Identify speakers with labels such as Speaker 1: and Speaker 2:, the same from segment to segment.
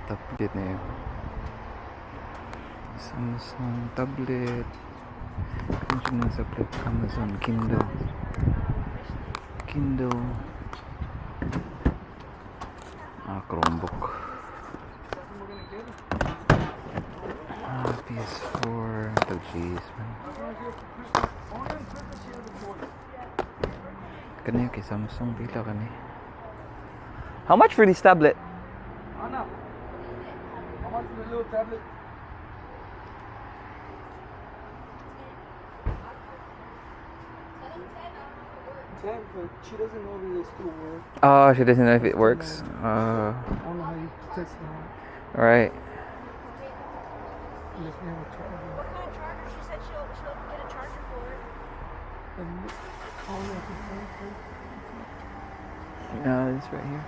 Speaker 1: tablet na yun. Samsung tablet. Ano sa tablet? Amazon Kindle. Chromebook. PS4. Oh jeez man. Kani kay Samsung pila kani. How much for this tablet?
Speaker 2: Anna, how much for the little tablet? 10, but she doesn't know if it still works.
Speaker 1: Oh, she doesn't know if it works.
Speaker 2: I don't know how you test it out.
Speaker 1: Right.
Speaker 2: Unless we have a charger.
Speaker 3: What kind of charger? She said she'll get a charger for it.
Speaker 2: Oh, yeah, the same thing.
Speaker 1: It's right here.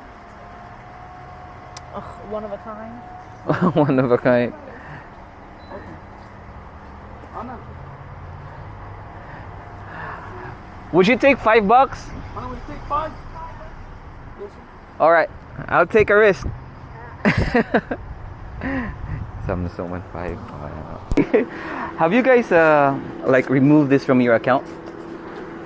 Speaker 3: Ugh, one of a kind.
Speaker 1: One of a kind.
Speaker 2: Okay. Anna,
Speaker 1: Would you take $5?
Speaker 2: Anna, will you take 5? Yes, sir.
Speaker 1: All right, I'll take a risk. Samsung 1.5. Have you guys like removed this from your account?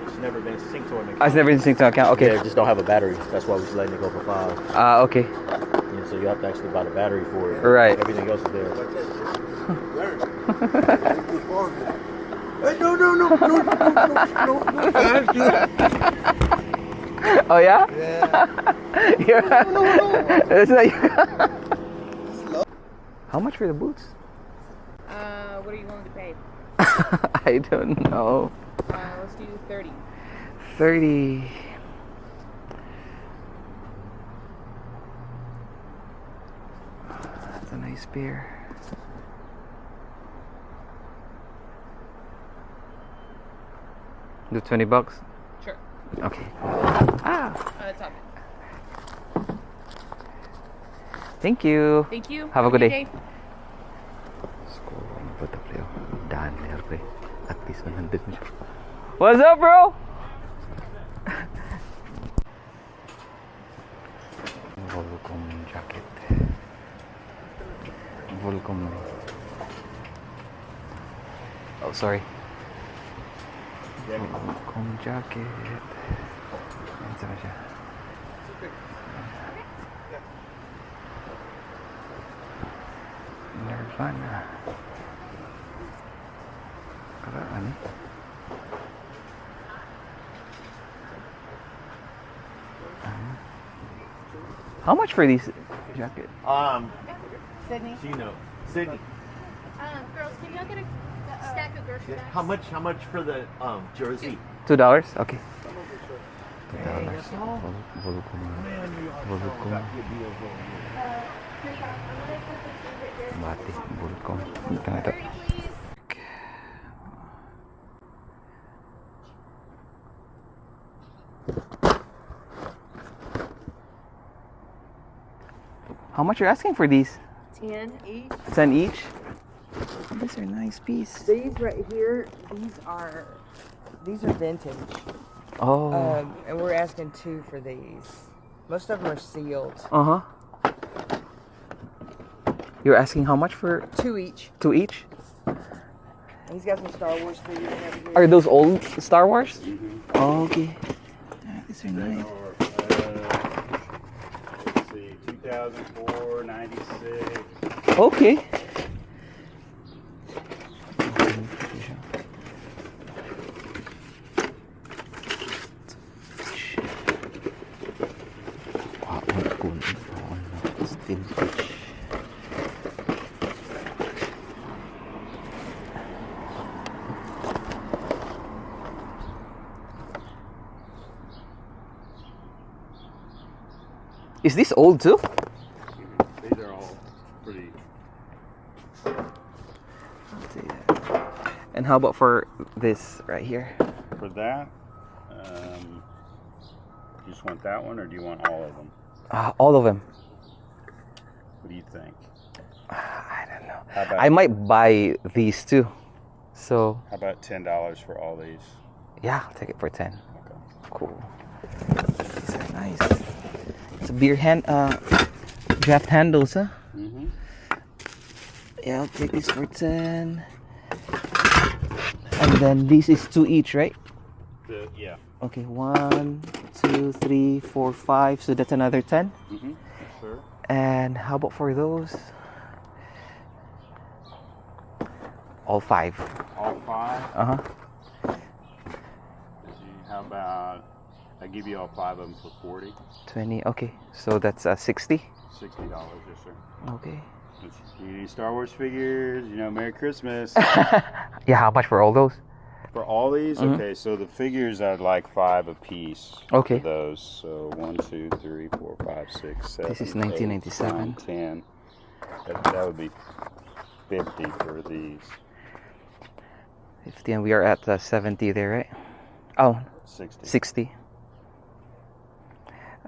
Speaker 4: It's never been synced to an account.
Speaker 1: It's never been synced to account. Okay.
Speaker 4: Yeah, just don't have a battery. That's why we're just letting it go for 5.
Speaker 1: Okay.
Speaker 4: Yeah, so you have to actually buy the battery for it.
Speaker 1: Right.
Speaker 4: Everything else is there.
Speaker 2: Hey, no.
Speaker 1: Oh yeah?
Speaker 2: Yeah.
Speaker 1: No. That's not you. How much for the boots?
Speaker 3: What are you willing to pay?
Speaker 1: I don't know.
Speaker 3: Let's do 30.
Speaker 1: 30. That's a nice pair. Do $20?
Speaker 3: Sure.
Speaker 1: Okay.
Speaker 3: It's up.
Speaker 1: Thank you.
Speaker 3: Thank you.
Speaker 1: Have a good day. What's up, bro? Volcom jacket. Volcom. Oh, sorry. Volcom jacket. Ayan sama siya. Nirvana. Karaan eh. How much for these jacket?
Speaker 3: Sydney.
Speaker 4: Sydney.
Speaker 3: Girls, can y'all get a stack of grocery bags?
Speaker 4: How much for the jersey?
Speaker 1: $2? Okay. Mati, Volcom. Ito. How much are you asking for these?
Speaker 3: 10 each.
Speaker 1: 10 each? These are nice piece.
Speaker 5: These right here, these are vintage.
Speaker 1: Oh.
Speaker 5: And we're asking 2 for these. Most of them are sealed.
Speaker 1: Uh-huh. You're asking how much for
Speaker 5: 2 each.
Speaker 1: 2 each?
Speaker 5: And he's got some Star Wars for you.
Speaker 1: Are those old Star Wars? Oh, okay. These are nice.
Speaker 6: Let's see, 2004, 96.
Speaker 1: Okay. It's vintage. Is this old too?
Speaker 6: These are all pretty.
Speaker 1: I'll see that. And how about for this right here?
Speaker 6: For that, you just want that one, or do you want all of them?
Speaker 1: All of them.
Speaker 6: What do you think?
Speaker 1: I don't know.
Speaker 6: How about,
Speaker 1: I might buy these too. So
Speaker 6: how about $10 for all these?
Speaker 1: yeah, I'll take it for 10.
Speaker 6: Okay.
Speaker 1: Cool. These are nice. It's a beer hand draft handles, huh?
Speaker 6: Mm-hmm.
Speaker 1: Yeah, I'll take this for 10. And then this is 2 each, right?
Speaker 6: Yeah.
Speaker 1: Okay, 1, 2, 3, 4, 5. So that's another 10.
Speaker 6: Mm-hmm. Sure.
Speaker 1: And how about for those? All 5.
Speaker 6: All 5?
Speaker 1: Uh-huh.
Speaker 6: How about I give you all 5 of them for 40?
Speaker 1: 20. Okay, so that's 60.
Speaker 6: $60, yes, sir.
Speaker 1: Okay.
Speaker 6: You need Star Wars figures, Merry Christmas.
Speaker 1: Yeah, how much for all those?
Speaker 6: For all these?
Speaker 1: Mhm.
Speaker 6: Okay, so the figures I'd like 5 a piece.
Speaker 1: Okay.
Speaker 6: For those. So 1, 2, 3, 4, 5, 6, 7.
Speaker 1: This is
Speaker 6: 8,
Speaker 1: 1997.
Speaker 6: 9, 10. That would be 50 for these.
Speaker 1: 50, and we are at 70 there, right? Oh,
Speaker 6: 60.
Speaker 1: 60.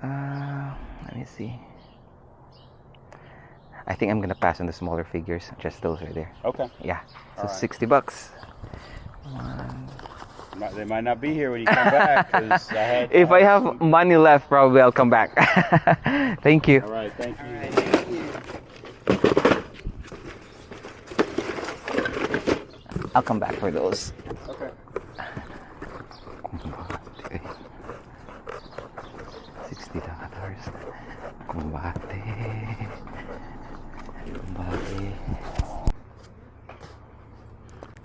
Speaker 1: Let me see. I think I'm gonna pass on the smaller figures, just those right there.
Speaker 6: Okay.
Speaker 1: Yeah, so
Speaker 6: All right.
Speaker 1: $60.
Speaker 6: They might not be here when you come back. 'Cause
Speaker 1: If I have money left, probably I'll come back. Thank you.
Speaker 6: All right, thank you.
Speaker 1: I'll come back for those.
Speaker 6: Okay.
Speaker 1: $60. Combate.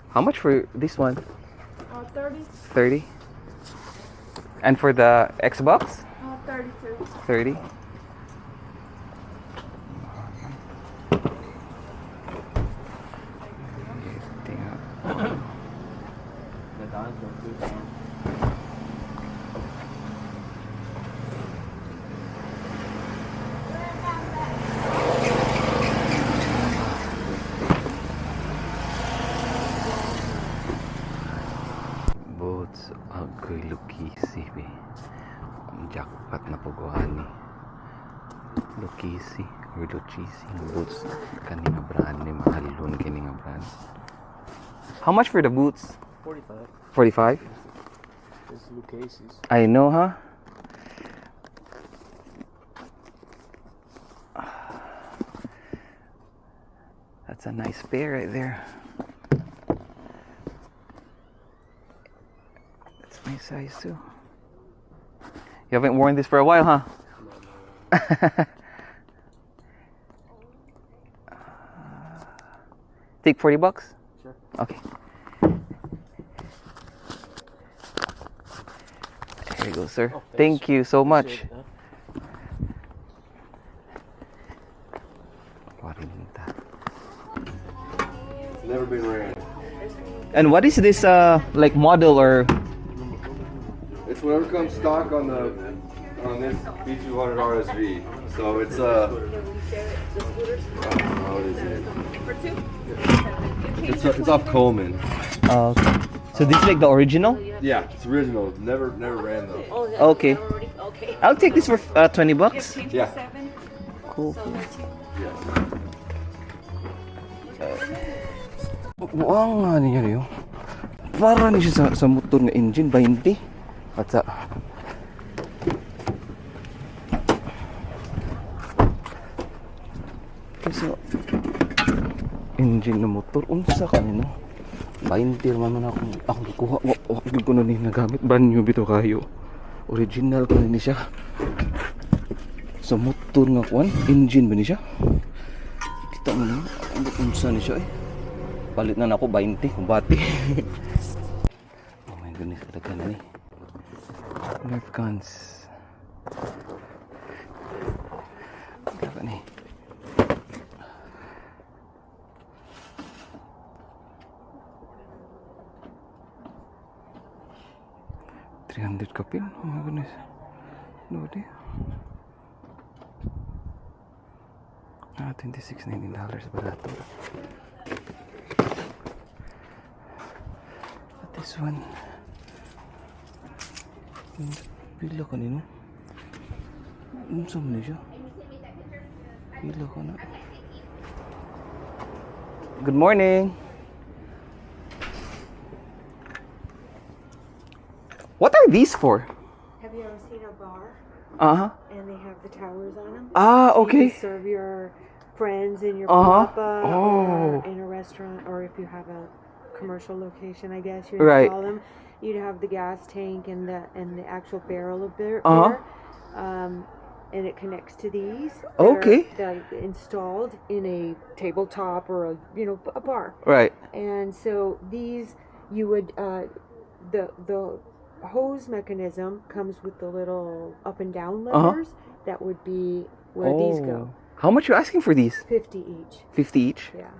Speaker 1: How much for this one?
Speaker 3: 30.
Speaker 1: 30. And for the Xbox?
Speaker 3: 32.
Speaker 1: 30. Boots agoy lukisi be. Ang jackpot na puguhan ni lukisi or luchisi boots kaninga brand ni mahalon kaninga brand. How much for the boots?
Speaker 2: 45.
Speaker 1: 45?
Speaker 2: This is Lucasi's.
Speaker 1: I know, huh? That's a nice pair right there. That's my size too. You haven't worn this for a while, huh? Take $40?
Speaker 2: Sure.
Speaker 1: Okay. There you go, sir.
Speaker 2: Oh,
Speaker 1: Thank you so much.
Speaker 2: Appreciate it, huh?
Speaker 7: Never been ran.
Speaker 1: And what is this like model or
Speaker 7: It's whatever comes stock on this B200 RSV. So it's what is it? It's off Coleman.
Speaker 1: okay. So this is like the original?
Speaker 7: Yeah, it's original. Never ran though.
Speaker 1: Okay. I'll take this for $20.
Speaker 7: Yeah.
Speaker 1: Cool.
Speaker 7: Yeah.
Speaker 1: Wow nga niya yun. Para niya siya sa motor nga engine, 20. At sa... So, engine na motor, unsa ka nino? 20 naman ako kuha. Wakil ko na ni nagamit. Brand new bito kayo. Original ko na ni siya. Sa motor nga kuan, engine ba ni siya? Kita mo na, ang unsa ni siya eh. Palit na ako 20 kumbati. Oh my goodness, talaga na eh. Nerf guns. Talaga na eh. $300 ka pin? Oh my goodness. No di. $26.90 barato. This one. Pila ka nino? Unsa man siya? Pila ka na. Good morning. What are these for?
Speaker 5: Have you ever seen a bar?
Speaker 1: Uh-huh.
Speaker 5: And they have the towers on them?
Speaker 1: Ah,
Speaker 5: You
Speaker 1: okay.
Speaker 5: serve your friends in your
Speaker 1: Uh-huh.
Speaker 5: papa
Speaker 1: Oh.
Speaker 5: or in a restaurant, or if you have a commercial location, I guess you
Speaker 1: Right.
Speaker 5: install them. You'd have the gas tank and the actual barrel of beer.
Speaker 1: Uh-huh.
Speaker 5: And it connects to these.
Speaker 1: Okay.
Speaker 5: They're installed in a tabletop or a bar.
Speaker 1: Right.
Speaker 5: And so these you would the hose mechanism comes with the little up and down levers. That would be where these go.
Speaker 1: How much you asking for these?
Speaker 5: 50 each.
Speaker 1: 50 each?
Speaker 5: Yeah.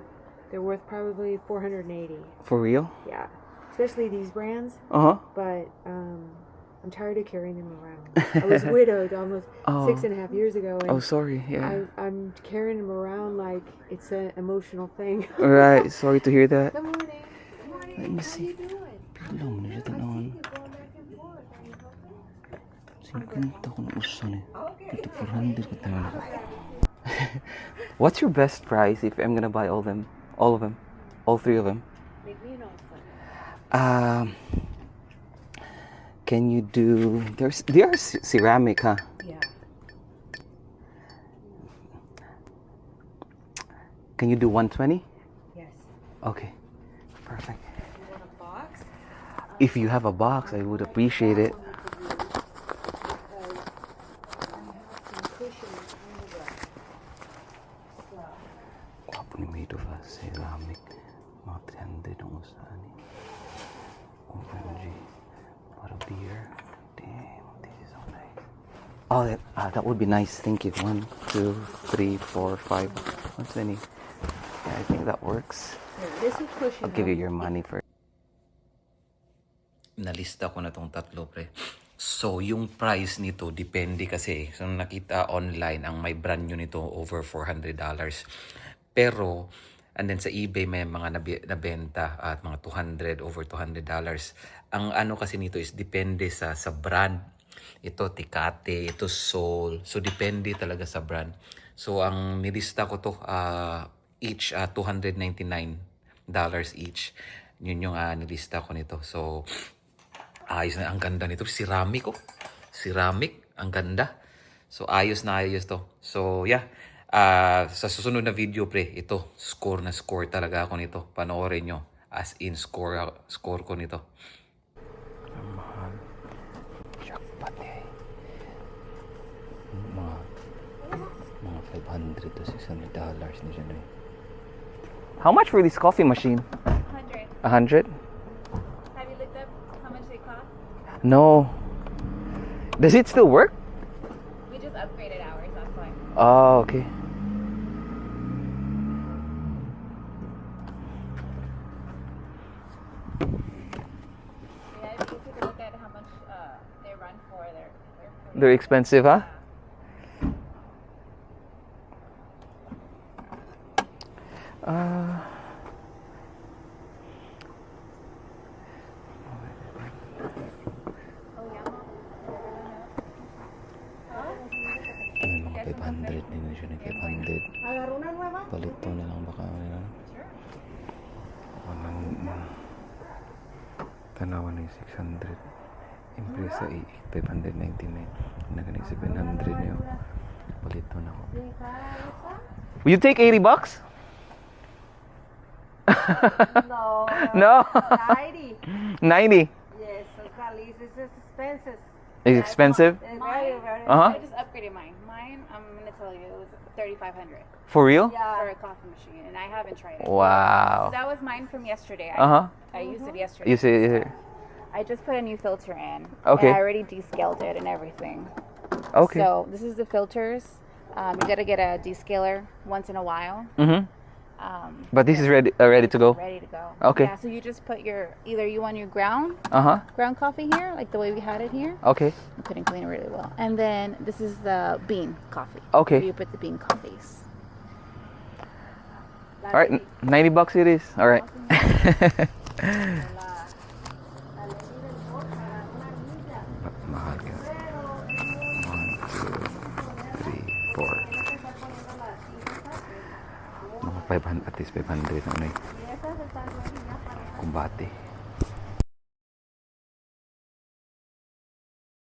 Speaker 5: They're worth probably $480.
Speaker 1: For real?
Speaker 5: Yeah. Especially these brands.
Speaker 1: Uh-huh.
Speaker 5: But I'm tired of carrying them around. I was widowed almost 6.5 years ago. And
Speaker 1: Oh, sorry. Yeah.
Speaker 5: I'm carrying them around like it's an emotional thing.
Speaker 1: Right. Sorry to hear that.
Speaker 3: Good morning. Good morning.
Speaker 1: Let me
Speaker 3: How
Speaker 1: see.
Speaker 3: you doing?
Speaker 1: Paldong na siya tanawan.
Speaker 3: You're going back and forth. Are you helping?
Speaker 1: 50 ko na usan eh. Ito 400 ko tayo. What's your best price if I'm gonna buy all of them? All three of them?
Speaker 5: Make me an offer.
Speaker 1: Can you do? They are ceramic, huh?
Speaker 5: Yeah.
Speaker 1: Can you do 120?
Speaker 5: Yes.
Speaker 1: Okay, perfect.
Speaker 5: You want a box?
Speaker 1: If you have a box, I would appreciate it. Guwapo ni made of ceramic. Mga 300 ang usahan eh. OMG. What a beer. Damn, this is so nice. Oh, that would be nice. Thank you. 1, 2, 3, 4, 5, 120. Yeah, I think that works.
Speaker 5: This is cushion.
Speaker 1: I'll give you your money for. Nalista ko na tong tatlo, pre. So, yung price nito, depende kasi. So, nakita online, ang may brand new nito, over $400. Pero, and then sa eBay, may mga nabenta at mga over $200. Ang ano kasi nito is depende sa brand. Ito, Tecate, ito, Soul. So, depende talaga sa brand. So, ang nilista ko to, each $299 each. Yun yung nilista ko nito. So, ayos na, ang ganda nito. Ceramic, oh. Ceramic, ang ganda. So, ayos na ayos to. So, yeah. Sa susunod na video, pre, ito, score na score talaga ako nito. Panoorin nyo. As in, score ko nito. Ang mahal. Jackpot eh. Mga $500 to $600 na siya na eh. How much for this coffee machine? 100?
Speaker 3: 100. Have you looked up how much they cost?
Speaker 1: No. Does it still work?
Speaker 3: We just upgraded ours, that's why.
Speaker 1: Oh, okay.
Speaker 3: Yeah, if you take a look at how much they run for,
Speaker 1: They're expensive, huh? May mga 500 din na siya na 500. Palito na lang baka nila. Tanawan na yung 600. Impresa 599. Nagaling 700 niyo. Palito na ko. Will you take $80?
Speaker 2: No.
Speaker 1: No.
Speaker 2: 90.
Speaker 1: 90.
Speaker 2: Yes, at least it's expensive.
Speaker 1: Is it expensive?
Speaker 2: It's very, very
Speaker 1: Uh-huh.
Speaker 3: I just upgraded mine. Mine, I'm gonna tell you, it was $3,500
Speaker 1: For real?
Speaker 2: Yeah.
Speaker 3: for a coffee machine, and I haven't tried it.
Speaker 1: Wow.
Speaker 3: That was mine from yesterday.
Speaker 1: Uh-huh.
Speaker 3: I used it yesterday.
Speaker 1: You see,
Speaker 3: I just put a new filter in.
Speaker 1: Okay.
Speaker 3: And I already descaled it and everything.
Speaker 1: okay.
Speaker 3: So this is the filters. You gotta get a descaler once in a while.
Speaker 1: Mm-hmm. But this is ready to go.
Speaker 3: Ready to go.
Speaker 1: Okay.
Speaker 3: Yeah. So you just put either you want your ground
Speaker 1: Uh-huh.
Speaker 3: coffee here, like the way we had it here.
Speaker 1: Okay.
Speaker 3: You couldn't clean it really well. And then this is the bean coffee.
Speaker 1: Okay.
Speaker 3: You put the bean coffees.
Speaker 1: All right, $90 it is. All right. Mahal ka. 1, 2, 3, 4. Mga 500, at least 500 na kumbate.